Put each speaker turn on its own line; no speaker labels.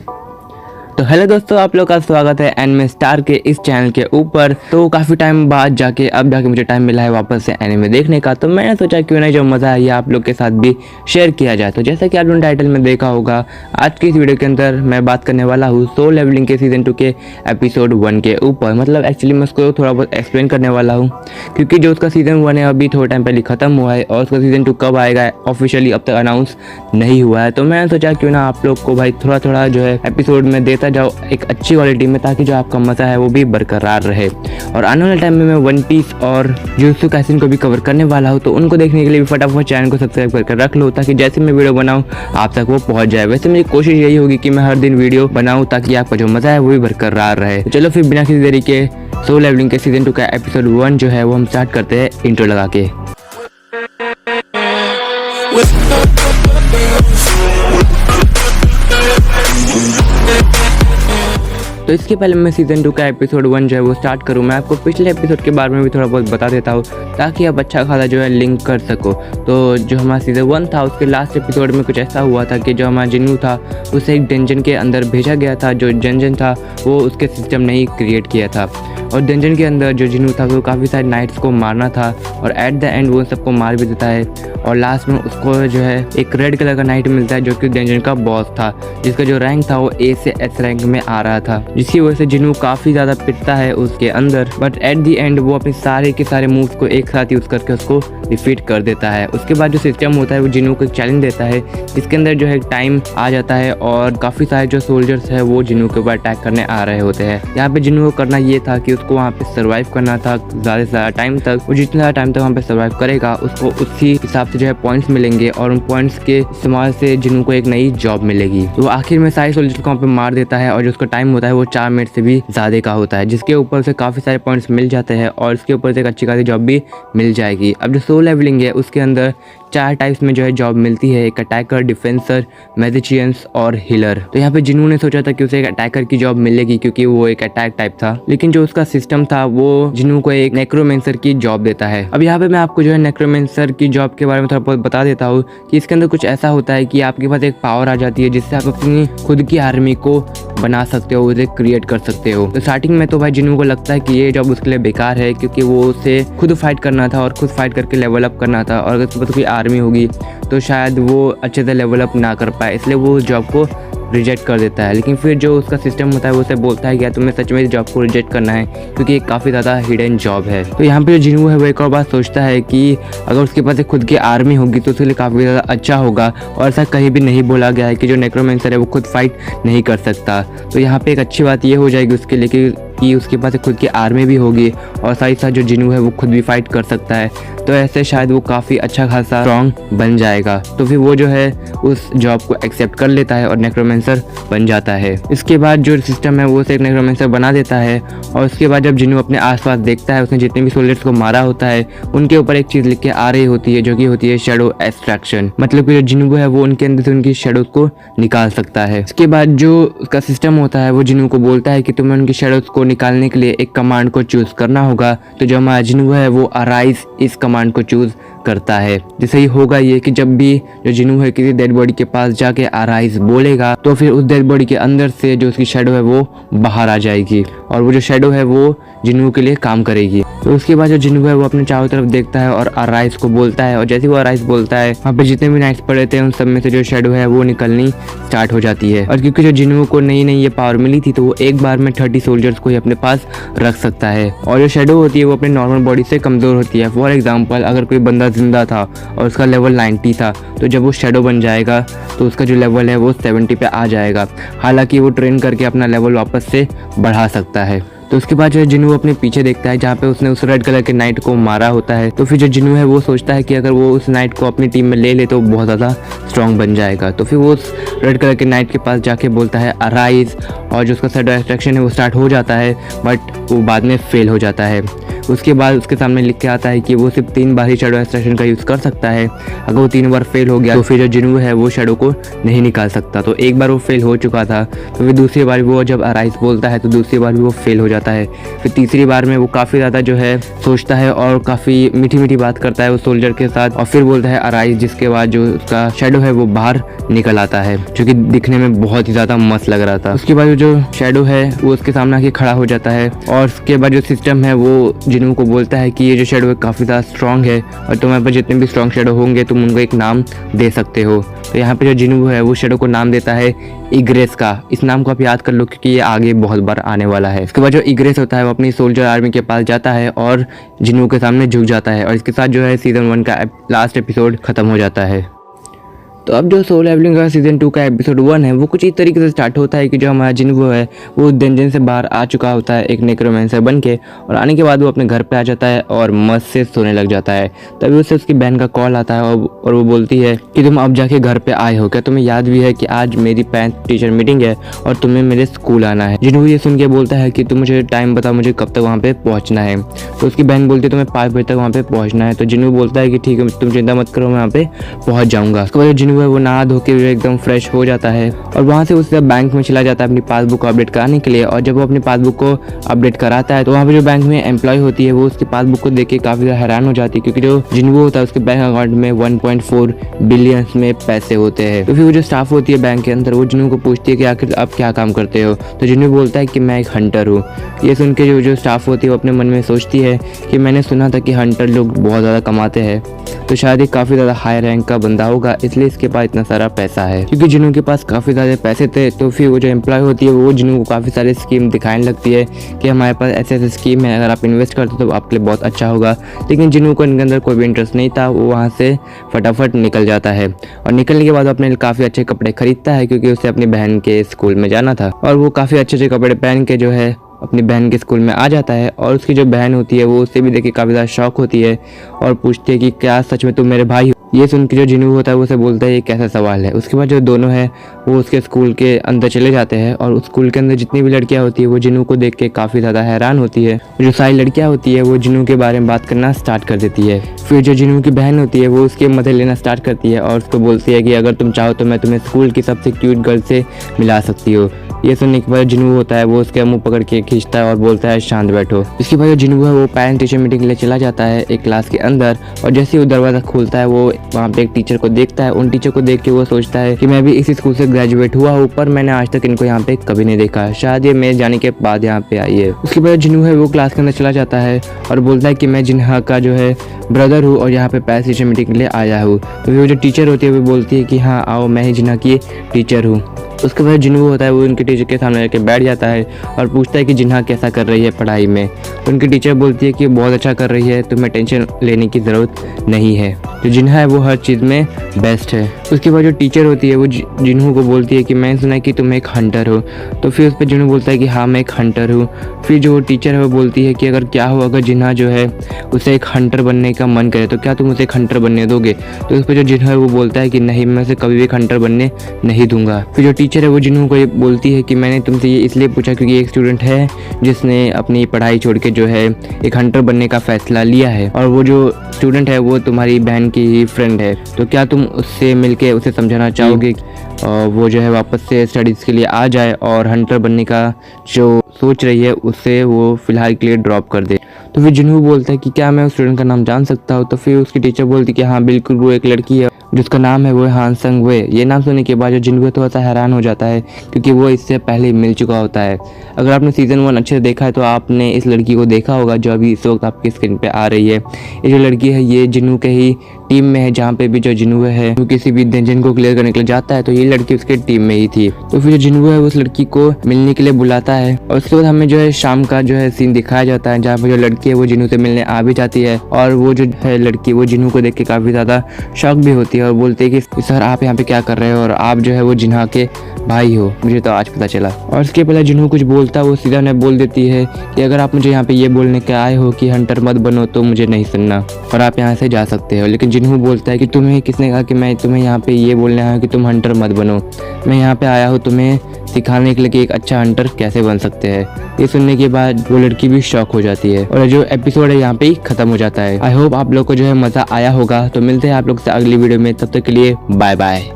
तो हेलो दोस्तों, आप लोग का स्वागत है एनिमे स्टार के इस चैनल के ऊपर। तो काफ़ी टाइम बाद अब जाके मुझे टाइम मिला है वापस से एनिमे देखने का। तो मैंने सोचा क्यों ना जो मज़ा है ये आप लोग के साथ भी शेयर किया जाए। तो जैसा कि आपने टाइटल में देखा होगा, आज की इस वीडियो के अंदर मैं बात करने वाला हूँ सोल लेवलिंग के सीज़न 2 के एपिसोड 1 के ऊपर। मतलब एक्चुअली मैं उसको थोड़ा बहुत एक्सप्लेन करने वाला हूँ, क्योंकि जो उसका सीज़न 1 है अभी थोड़ा टाइम पहले ख़त्म हुआ है और उसका सीज़न 2 कब आएगा ऑफिशियली अब तक अनाउंस नहीं हुआ है। तो मैंने सोचा क्यों ना आप लोग को भाई थोड़ा थोड़ा जो है एपिसोड में देता जाओ एक अच्छी क्वालिटी में, ताकि जो आपका मज़ा है वो भी बरकरार रहे। और आने वाले टाइम में मैं वन पीस और जुजुत्सु काइसेन को भी कवर करने वाला हूँ। तो उनको देखने के लिए भी फटाफट चैनल को सब्सक्राइब करके रख लो, ताकि जैसे मैं वीडियो बनाऊँ आप तक वो पहुँच जाए। वैसे मेरी कोशिश यही होगी कि मैं हर दिन वीडियो बनाऊँ ताकि आपका जो मज़ा है वो भी बरकरार रहे। तो चलो फिर बिना किसी देरी के सोल लेवलिंग के सीजन 2 का एपिसोड 1 जो है वो हम स्टार्ट करते हैं इंट्रो लगा के। तो इसके पहले मैं सीज़न 2 का एपिसोड 1 जो है वो स्टार्ट करूँ, मैं आपको पिछले एपिसोड के बारे में भी थोड़ा बहुत बता देता हूँ, ताकि आप अच्छा खासा जो है लिंक कर सको। तो जो हमारा सीज़न 1 था उसके लास्ट एपिसोड में कुछ ऐसा हुआ था कि जो हमारा जिन्नू था उसे एक डंजन के अंदर भेजा गया था। जो डंजन था वो उसके सिस्टम ने ही क्रिएट किया था, और डंजन के अंदर जो जिन्नू था वो काफ़ी सारे नाइट्स को मारना था, और एट द एंड वो सबको मार भी देता है। और लास्ट में उसको जो है एक रेड कलर का नाइट मिलता है जो कि डंजन का बॉस था, जिसका जो रैंक था वो ए से एस रैंक में आ रहा था, जिसकी वजह से जिन्नू काफ़ी ज़्यादा पिटता है उसके अंदर। बट एट द एंड वो अपने सारे के सारे मूव्स को एक साथ यूज़ करके उसको डिफीट कर देता है। उसके बाद जो सिस्टम होता है वो जिन्नू को चैलेंज देता है, जिसके अंदर जो है टाइम आ जाता है और काफ़ी सारे जो सोल्जर्स है वो जिन्नू के ऊपर अटैक करने आ रहे होते हैं। यहाँ पे जिन्नू को करना ये था कि उसको वहाँ पे सर्वाइव करना था ज़्यादा से ज़्यादा टाइम तक। वो जितना ज़्यादा टाइम तक वहाँ पे सर्वाइव करेगा उसको उसी हिसाब से जो है पॉइंट्स मिलेंगे, और उन पॉइंट्स के इस्तेमाल से जिन्नू को एक नई जॉब मिलेगी। तो आखिर में सारे सोल्जर्स को वहाँ पे मार देता है, और जो उसका टाइम होता है वो 4 मिनट से भी ज़्यादा का होता है, जिसके ऊपर से काफ़ी सारे पॉइंट्स मिल जाते हैं और इसके ऊपर से एक अच्छी खासी जॉब भी मिल जाएगी। अब जो सोल लेवलिंग है उसके अंदर 4 टाइप्स में जो है जॉब मिलती है, एक अटैकर, डिफेंसर, मैजिशियंस और हीलर। तो यहाँ पे जिन्नू ने सोचा था कि उसे एक अटैकर की जॉब मिलेगी क्योंकि वो एक अटैक टाइप था, लेकिन जो उसका सिस्टम था वो जिन्नू को एक नेक्रोमेंसर की जॉब देता है। अब यहाँ पे मैं आपको जो है नेक्रोमेंसर की जॉब के बारे में थोड़ा बहुत बता देता हूँ कि इसके अंदर कुछ ऐसा होता है कि आपके पास एक पावर आ जाती है जिससे आप अपनी खुद की आर्मी को बना सकते हो, उसे क्रिएट कर सकते हो। तो स्टार्टिंग में तो भाई जिन्नू को लगता है कि ये जॉब उसके लिए बेकार है, क्योंकि वो उसे खुद फाइट करना था और खुद फाइट करके लेवल अप करना था, और अगर उसके पास कोई आर्मी होगी तो शायद वो अच्छे से लेवल अप ना कर पाए, इसलिए वो उस जॉब को रिजेक्ट कर देता है। लेकिन फिर जो उसका सिस्टम होता है वो उसे बोलता है कि यार तुम्हें सच में इस जॉब को रिजेक्ट करना है, क्योंकि एक काफ़ी ज़्यादा हिडन जॉब है। तो यहाँ पे जो जिन्नू है वो एक और बात सोचता है कि अगर उसके पास एक खुद की आर्मी होगी तो उसके लिए काफ़ी ज़्यादा अच्छा होगा, और ऐसा कहीं भी नहीं बोला गया है कि जो नेक्रोमेंसर है वो खुद फाइट नहीं कर सकता। तो यहाँ पे एक अच्छी बात ये हो जाएगी उसके लिए कि उसके पास खुद की आर्मी भी होगी, और साथ ही साथ जो जिन्नू है वो खुद भी फाइट कर सकता है। तो ऐसे शायद वो काफ़ी अच्छा खासा स्ट्रॉन्ग बन जाएगा। तो फिर वो जो है उस जॉब को एक्सेप्ट कर लेता है और नेक्रोमेंसर बन जाता है। इसके बाद जो सिस्टम है वो उसे एक नेक्रोमेंसर बना देता है, और उसके बाद जब जिन्नू अपने आसपास देखता है उसने जितने भी सोल्जर्स को मारा होता है उनके ऊपर एक चीज़ लिख के आ रही होती है जो कि होती है शेडो एक्सट्रैक्शन। मतलब कि जो जिन्नू है वो उनके अंदर से उनकी शेडोज को निकाल सकता है। इसके बाद जो उसका सिस्टम होता है वो जिन्नू को बोलता है कि तुम्हें उनकी शेडोज को निकालने के लिए एक कमांड को चूज करना होगा। तो जो हमारा जिन्नू है वो अराइज इस कमांड को चूज करता है। जैसे ही होगा ये कि जब भी जो जिन्नू है किसी डेड बॉडी के पास जाके अराइज बोलेगा तो फिर उस डेड बॉडी के अंदर से जो उसकी शेडो है वो बाहर आ जाएगी, और वो जो शेडो है वो जिन्नू के लिए काम करेगी। तो उसके बाद जो जिन्नू है वो अपने चारों तरफ देखता है और अराइज को बोलता है, और जैसे वो अराइज बोलता है वहाँ पे जितने भी नाइट्स पड़े थे उन सब में से जो शेडो है वो निकलनी स्टार्ट हो जाती है। और क्योंकि जो जिन्नू को नई नई ये पावर मिली थी तो वो एक बार में 30 सोल्जर्स को ही अपने पास रख सकता है, और जो शेडो होती है वो अपने नॉर्मल बॉडी से कमज़ोर होती है। फॉर एग्जाम्पल अगर कोई बंदा जिंदा था और उसका लेवल 90 था, तो जब वो शेडो बन जाएगा तो उसका जो लेवल है वो 70 पे आ जाएगा। हालांकि वो ट्रेन करके अपना लेवल वापस से बढ़ा सकता है। तो उसके बाद जो है जिन्नू अपने पीछे देखता है जहाँ पे उसने उस रेड कलर के नाइट को मारा होता है। तो फिर जो जिन्नू है वो सोचता है कि अगर वो उस नाइट को अपनी टीम में ले ले तो बहुत ज़्यादा स्ट्रॉन्ग बन जाएगा। तो फिर वो उस रेड कलर के नाइट के पास जाके बोलता है अराइज, और जो उसका शेडो एक्सट्रैक्शन है वो स्टार्ट हो जाता है, बट वो बाद में फेल हो जाता है। उसके बाद उसके सामने लिख के आता है कि वो सिर्फ 3 बार ही शैडो एक्सट्रैक्शन का यूज़ कर सकता है। अगर वो 3 बार फेल हो गया तो फिर जो जिन्हू है वो शैडो को नहीं निकाल सकता। तो एक बार वो फेल हो चुका था, तो फिर दूसरी बार वो जब अराइज बोलता है तो दूसरी बार भी वो फेल हो जाता है। फिर तीसरी बार में वो काफ़ी ज़्यादा जो है सोचता है और काफ़ी मीठी मीठी बात करता है उस सोल्जर के साथ, और फिर बोलता है अराइज, जिसके बाद जो उसका शैडो है वो बाहर निकल आता है, जो कि दिखने में बहुत ही ज़्यादा मस्त लग रहा था। उसके बाद जो शैडो है वो उसके सामने आके खड़ा हो जाता है, और उसके बाद जो सिस्टम है वो जिन्हू को बोलता है कि ये जो शैडो है काफ़ी ज़्यादा स्ट्रॉन्ग है, और तुम्हारे पास जितने भी स्ट्रॉन्ग शैडो होंगे तुम उनको एक नाम दे सकते हो। तो यहाँ पे जो जिन्हू है वो शैडो को नाम देता है इग्रेस का। इस नाम को आप याद कर लो क्योंकि ये आगे बहुत बार आने वाला है। इसके बाद जो इग्रेस होता है वो अपनी सोल्जर आर्मी के पास जाता है और जिन्हू के सामने झुक जाता है, और इसके साथ जो है सीजन 1 का लास्ट एपिसोड खत्म हो जाता है। तो अब जो सोलो लेवलिंग का सीजन 2 का एपिसोड 1 है वो कुछ इस तरीके से स्टार्ट होता है कि जो हमारा जिन्हू है वो डंजन से बाहर आ चुका होता है एक नेक्रोमेंसर बन के, और आने के बाद वो अपने घर पे आ जाता है और मस्त से सोने लग जाता है। तभी उससे उसकी बहन का कॉल आता है और वो बोलती है कि तुम अब जाके घर पे आए हो, क्या तुम्हें याद भी है कि आज मेरी पेरेंट्स टीचर मीटिंग है और तुम्हें मेरे स्कूल आना है। जिन्हू ये सुन के बोलता है कि तुम मुझे टाइम बता, मुझे कब तक वहाँ पे पहुँचना है। तो उसकी बहन बोलती है तुम्हें 5 बजे तक वहाँ पे पहुँचना है। तो जिन्हू बोलता है कि ठीक है तुम चिंता मत करो, मैं वहाँ पे पहुँच जाऊँगा। उसके बाद जिन्हू है वो नहा धो के एकदम फ्रेश हो जाता है, और वहाँ से उससे बैंक में चला जाता है अपनी पासबुक को अपडेट कराने के लिए। और जब वो अपनी पासबुक को अपडेट कराता है तो वहाँ पे जो बैंक में एम्प्लॉय होती है वो उसकी पासबुक को देख के काफ़ी ज़्यादा हैरान हो जाती है, क्योंकि जो जिन्हू होता है उसके बैंक अकाउंट में 1.4 बिलियन में पैसे होते हैं। तो फिर वो जो स्टाफ होती है बैंक के अंदर वो जिन्हू को पूछती है कि आखिर आप क्या काम करते हो। तो जिन्हू बोलता है कि मैं एक हंटर हूँ। ये सुन के जो स्टाफ होती है वो अपने मन में सोचती है कि मैंने सुना था कि हंटर लोग बहुत ज़्यादा कमाते हैं, तो शायद ये काफ़ी ज़्यादा हाई रैंक का बंदा होगा, इसलिए इसके पास इतना सारा पैसा है। क्योंकि जिन्हू के पास काफ़ी ज़्यादा पैसे थे तो फिर वो जो एम्प्लॉय होती है वो जिन्हू को काफ़ी सारे स्कीम दिखाने लगती है कि हमारे पास ऐसे ऐसे स्कीम है, अगर आप इन्वेस्ट करते हो तो आपके लिए बहुत अच्छा होगा। लेकिन जिन्हू को इनके अंदर कोई भी इंटरेस्ट नहीं था, वो वहाँ से फटाफट निकल जाता है, और निकलने के बाद अपने लिए काफ़ी अच्छे कपड़े खरीदता है क्योंकि उसे अपनी बहन के स्कूल में जाना था। और वो काफ़ी अच्छे अच्छे कपड़े पहन के जो है अपनी बहन के स्कूल में आ जाता है, और उसकी जो बहन होती है वो उससे भी देख के काफ़ी ज़्यादा शौक होती है और पूछती है कि क्या सच में तुम मेरे भाई हो। ये सुन के जो जिन्हू होता है वो उसे बोलता है ये कैसा सवाल है। उसके बाद जो दोनों हैं वो उसके स्कूल के अंदर चले जाते हैं, और उस स्कूल के अंदर जितनी भी लड़कियां होती है वो जिन्हू को देख के काफ़ी ज़्यादा हैरान होती है। जो सारी लड़कियां होती है वो जिन्हू के बारे में बात करना स्टार्ट कर देती है। फिर जो जिन्हू की बहन होती है वो उसके मदद लेना स्टार्ट करती है और उसको बोलती है कि अगर तुम चाहो तो मैं तुम्हें स्कूल की सबसे क्यूट गर्ल से मिला सकती हो। ये सुनने के बाद जिन्हू होता है वो उसके मुंह पकड़ के खींचता है और बोलता है शांत बैठो। इसके बाद जो जिन्हू है वो पेरेंट टीचर मीटिंग के लिए चला जाता है एक क्लास के अंदर, और जैसे ही वो दरवाज़ा खोलता है वो वहाँ पे एक टीचर को देखता है। उन टीचर को देख के वो सोचता है कि मैं भी इसी स्कूल से ग्रेजुएट हुआ हूँ, पर मैंने आज तक इनको यहाँ पे कभी नहीं देखा, शायद ये मेरे जाने के बाद यहाँ पे आई है। उसके बाद जिन्हू है वो क्लास के अंदर चला जाता है और बोलता है कि मैं जिन्हा का जो है ब्रदर हूँ और यहाँ पे पेरेंट टीचर मीटिंग के लिए आया हूँ। तो वो जो टीचर होती है वो बोलती है कि हाँ आओ, मैं ही जिन्हा की टीचर हूँ। उसके बाद जिन्हू होता है वो उनके टीचर के सामने जाके बैठ जाता है और पूछता है कि जिन्हा कैसा कर रही है पढ़ाई में। उनकी टीचर बोलती है कि बहुत अच्छा कर रही है, तुम्हें टेंशन लेने की ज़रूरत नहीं है, जो जिन्हा है वो हर चीज़ में बेस्ट है। उसके बाद जो टीचर होती है वो जिन्हू को बोलती है कि मैंने सुना है कि तुम एक हंटर हो। तो फिर उस पर जिन्हू बोलता है कि हाँ मैं एक हंटर हूँ। फिर जो टीचर है वो बोलती है कि अगर क्या हो, अगर जिन्हा जो है उसे एक हंटर बनने का मन करे तो क्या तुम उसे एक हंटर बनने दोगे। तो उस पर जो जिन्हा है वो बोलता है कि नहीं, मैं उसे कभी भी एक हंटर बनने नहीं दूंगा। फिर जो टीचर है वो जिन्हू को ये बोलती है कि मैंने तुमसे ये इसलिए पूछा क्योंकि एक स्टूडेंट है जिसने अपनी पढ़ाई छोड़ के जो है एक हंटर बनने का फैसला लिया है, और वो जो स्टूडेंट है वो तुम्हारी बहन की ही फ्रेंड है। तो क्या तुम उससे मिलके उसे समझाना चाहोगे वो जो है वापस से स्टडीज़ के लिए आ जाए और हंटर बनने का जो सोच रही है उससे वो फिलहाल के लिए ड्रॉप कर दे। तो फिर जिन्हू बोलता है कि क्या मैं उस स्टूडेंट का नाम जान सकता हूँ। तो फिर उसकी टीचर बोलती है कि हाँ बिल्कुल, वो एक लड़की है जिसका नाम है वो हान संग वे। ये नाम सुनने के बाद जो जिन्हू थोड़ा सा हैरान हो जाता है क्योंकि वो इससे पहले मिल चुका होता है। अगर आपने सीज़न 1 अच्छे से देखा है तो आपने इस लड़की को देखा होगा जो अभी इस वक्त आपकी स्क्रीन पे आ रही है। ये जो लड़की है ये जिन्हू के ही टीम में है, जहाँ पे भी जो जिन्हू है वो किसी भी डंजन को क्लियर करने के लिए जाता है तो ये लड़की उसके टीम में ही थी। तो फिर जो जिन्हू है उस लड़की को मिलने के लिए बुलाता है, और उसके बाद हमें जो है शाम का जो है सीन दिखाया जाता है जहाँ पे जो लड़की है वो जिन्हू से मिलने आ भी जाती है, और वो जो है लड़की वो जिन्हू को देख के काफ़ी ज़्यादा शॉक भी होती है और बोलती है कि सर आप यहाँ पे क्या कर रहे हो और आप जो है वो जिन्हा के भाई हो, मुझे तो आज पता चला। और उसके पहले जिन्हों कुछ बोलता है वो सीधा उन्हें बोल देती है कि अगर आप मुझे यहाँ पे ये बोलने के आए हो कि हंटर मत बनो तो मुझे नहीं सुनना और आप यहाँ से जा सकते हो। लेकिन जिन्हों बोलता है कि तुम्हें किसने कहा कि मैं तुम्हें यहाँ पे ये बोलने आया हूँ कि तुम हंटर मत बनो, मैं यहाँ पे आया हूँ तुम्हें सिखाने के लिए कि एक अच्छा हंटर कैसे बन सकते हैं। ये सुनने के बाद वो लड़की भी शॉक हो जाती है और जो एपिसोड है यहाँ पे ही खत्म हो जाता है। आई होप आप लोग को जो है मजा आया होगा। तो मिलते हैं आप लोग से अगली वीडियो में, तब तक के लिए बाय बाय।